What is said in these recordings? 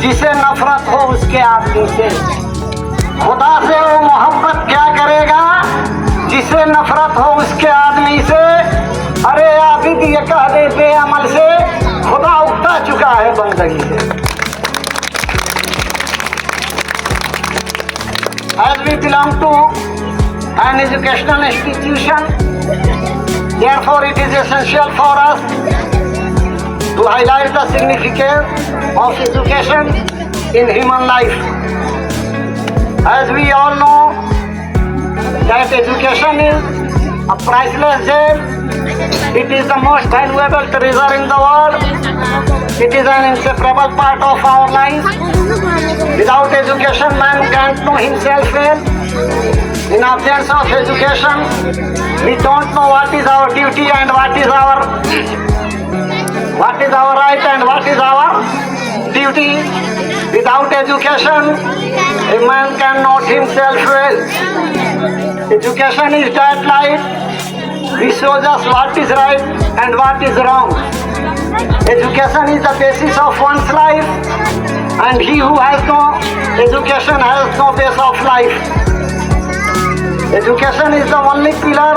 जिसे नफरत हो उसके आदमी से। खुदा से वो मोहब्बत क्या करेगा जिसे नफरत हो उसके आदमी से। अरे आबिद ये कह दे बेअमल से, खुदा उगता चुका है बंदगी से। As we belong to an educational institution, therefore it is essential for us to highlight the significance of education in human life. As we all know that education is a priceless gem. It is the most valuable treasure in the world. It is an inseparable part of our life. Without education, man can't know himself well. In absence of education, we don't know what is our duty and what is our right and what is our duty. Without education, a man cannot himself well. Education is that light which shows us what is right and what is wrong. Education is the basis of one's life, and he who has no education has no base of life. Education is the only pillar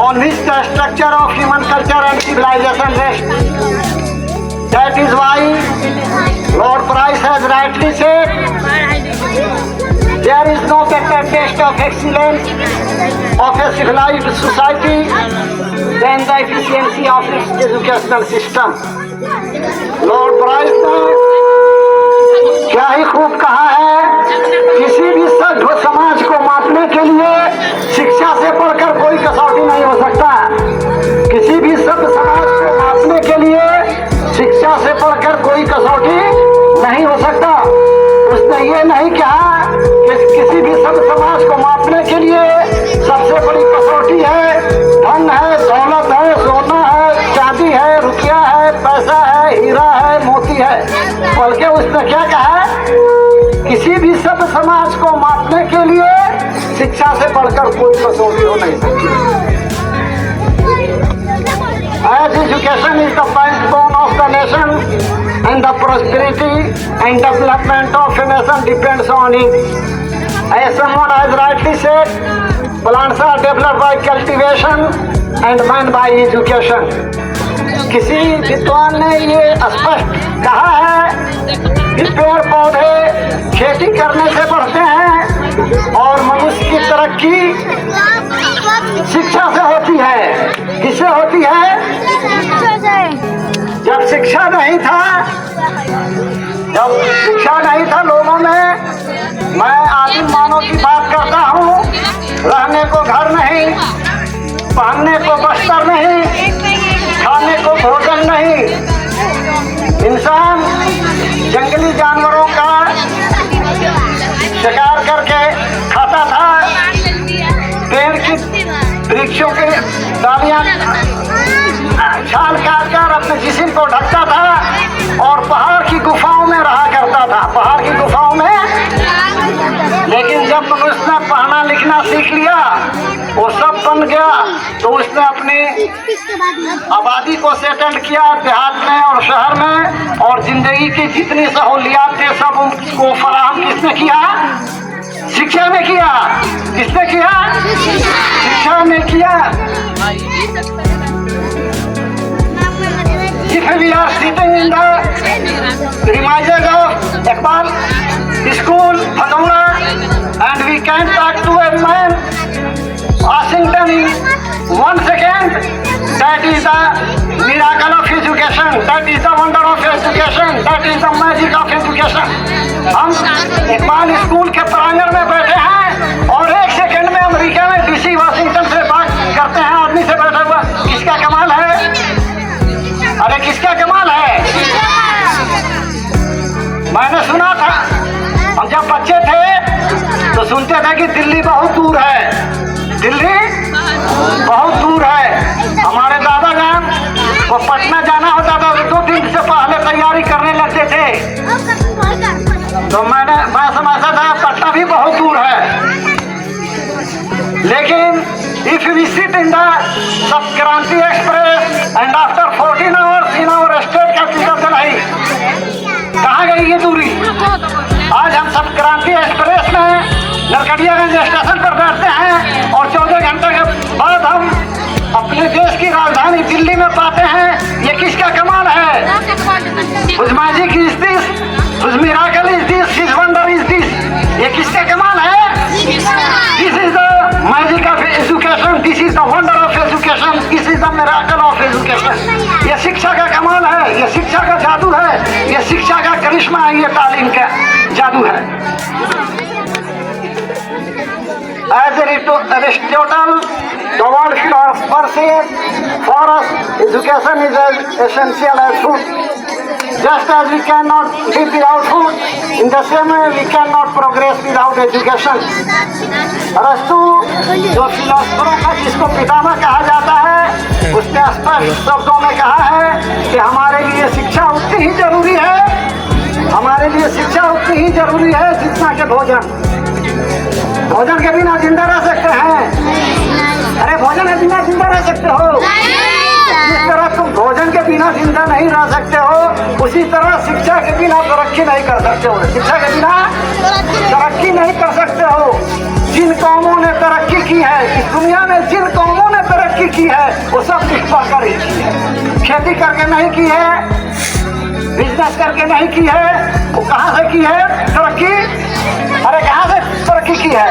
on which the structure of human culture and civilization rests. That is why Lord Price has rightly said, there is no better test of excellence of a civilized society than the efficiency of its educational system. Lord Price ने क्या ही खूब कहा है, किसी भी सभ्य समाज को मापने के लिए शिक्षा से बढ़कर कोई कसौटी नहीं हो सकता। किसी भी सभ्य समाज को मापने के लिए शिक्षा से बढ़कर कोई कसौटी नहीं हो सकता। उसने ये नहीं कहा कि किसी भी सभ्य समाज को मापने के लिए सबसे बड़ी कसौटी है धन है, दौलत है, सोना है, चांदी है, रुपया है, पैसा है, हीरा है, मोती है। बल्कि उसने क्या कहा, किसी भी सभ्य समाज को मापने के लिए शिक्षा से बढ़कर कोई कसौटी हो नहीं सकती। As education is the backbone of the nation, and the prosperity and development of a nation depends on it. As someone has rightly said, plants are developed by cultivation and man by education. किसी विद्वान ने ये स्पष्ट कहा है कि पेड़ पौधे खेती करने से बढ़ते हैं और मनुष्य की तरक्की शिक्षा से होती है। किससे होती है? जब शिक्षा नहीं था लोगों में, मैं आदिम मानव की बात करता हूँ, रहने को घर नहीं, पहनने को वस्त्र नहीं, खाने को भोजन नहीं। इंसान जंगली जानवरों का शिकार करके खाता था, पेड़ की वृक्षों की डालियां छाल काट कर अपने जिस्म को ढकता था और पहाड़ की गुफाओं में रहा करता था, पहाड़ की गुफाओं में। लेकिन जब मनुष्य ने पढ़ना लिखना सीख लिया, वो सब बन गया, तो उसने अपनी आबादी को सेटल किया देहात में और शहर में, और जिंदगी की जितनी सहूलियात थे सब उसको फराहम किसने किया? शिक्षा ने किया। किसने किया? शिक्षा ने किया। If we are sitting in the premises of Iqbal School, Bhadora, and we can talk to a man Washington in 1 second, that is the miracle of education, that is the wonder of education, that is the magic of education. हम Iqbal school के प्रांगण में बैठे हैं और 1 second में America में DC Washington से बात करते हैं आदमी से बैठा हुआ। किसका कमाल है? अरे किसका कमाल है? मैंने सुना था, हम जब बच्चे थे तो सुनते थे कि दिल्ली बहुत दूर है, दिल्ली बहुत दूर है। हमारे दादा जान को पटना जाना होता था तो 2 दिन से पहले तैयारी करने लगते थे। तो मैं समझता था पटना भी बहुत दूर है। लेकिन if we sit in the Sapkranti Express and after 14 hours in our state capital Delhi, कहाँ गई रहेगी दूरी। आज हम सब क्रांति एक्सप्रेस में नरकटियागंज स्टेशन पर बैठते हैं और 14 घंटे के बाद हम अपने देश की राजधानी दिल्ली में पाते हैं। ये किसका कमाल है? Whose magic is this? Whose miracle is this? His wonder is this? ये किसका कमाल है? This is the magic of education. This is the wonder of education. This is the miracle of education. ये शिक्षा का कमाल है, ये शिक्षा का जादू है, ये शिक्षा का करिश्मा है, ये तालीम का जादू है। As Aristotle, the world philosopher said, for us, education is as essential as food. Just as we cannot live without food, in the same way we cannot progress without education. अरस्तु जो फिलोसफरों का जिसको पितामह कहा जाता है, उसने स्पष्ट शब्दों में कहा है कि हमारे लिए शिक्षा उतनी ही जरूरी है, हमारे लिए शिक्षा उतनी ही जरूरी है जितना कि भोजन। भोजन के बिना जिंदा रह सकते हैं? अरे भोजन के बिना जिंदा रह सकते हो? जिस तरह तुम भोजन के बिना जिंदा नहीं रह सकते हो, उसी तरह शिक्षा के बिना तरक्की नहीं कर सकते हो। शिक्षा के बिना तरक्की नहीं कर सकते हो। जिन कौमों ने तरक्की की है इस दुनिया में, जिन कौमों ने तरक्की की है वो सब शिक्षा कर ही की है। खेती करके नहीं की है, बिजनेस करके नहीं की है, वो कहाँ से की है तरक्की? अरे कहाँ से तरक्की की है?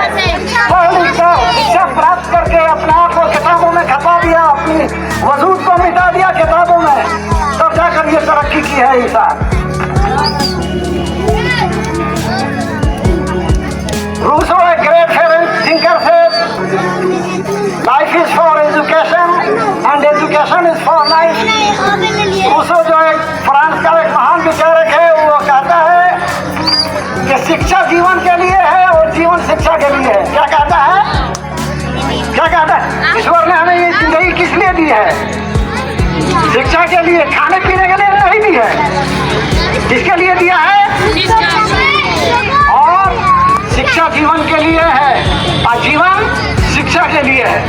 पढ़ लिख कर शिक्षा प्राप्त करके अपने आप को किताबों में खपा दिया, अपनी वजूद को मिटा दिया किताबों में, तब जाकर ये तरक्की की है इंसान। रूसो एक great thinker said, life is for education and education is for life. Rousseau जो एक फ्रांस का एक महान विचारक है, वो कहता है कि शिक्षा जीवन के लिए है और जीवन शिक्षा के लिए है। क्या कहता है? क्या कहता है? ईश्वर ने हमें ये जिंदगी किस लिए दी है? शिक्षा के लिए, खाने पीने के लिए नहीं दी है। किसके लिए दिया है? और शिक्षा जीवन के लिए है और जीवन शिक्षा के लिए है।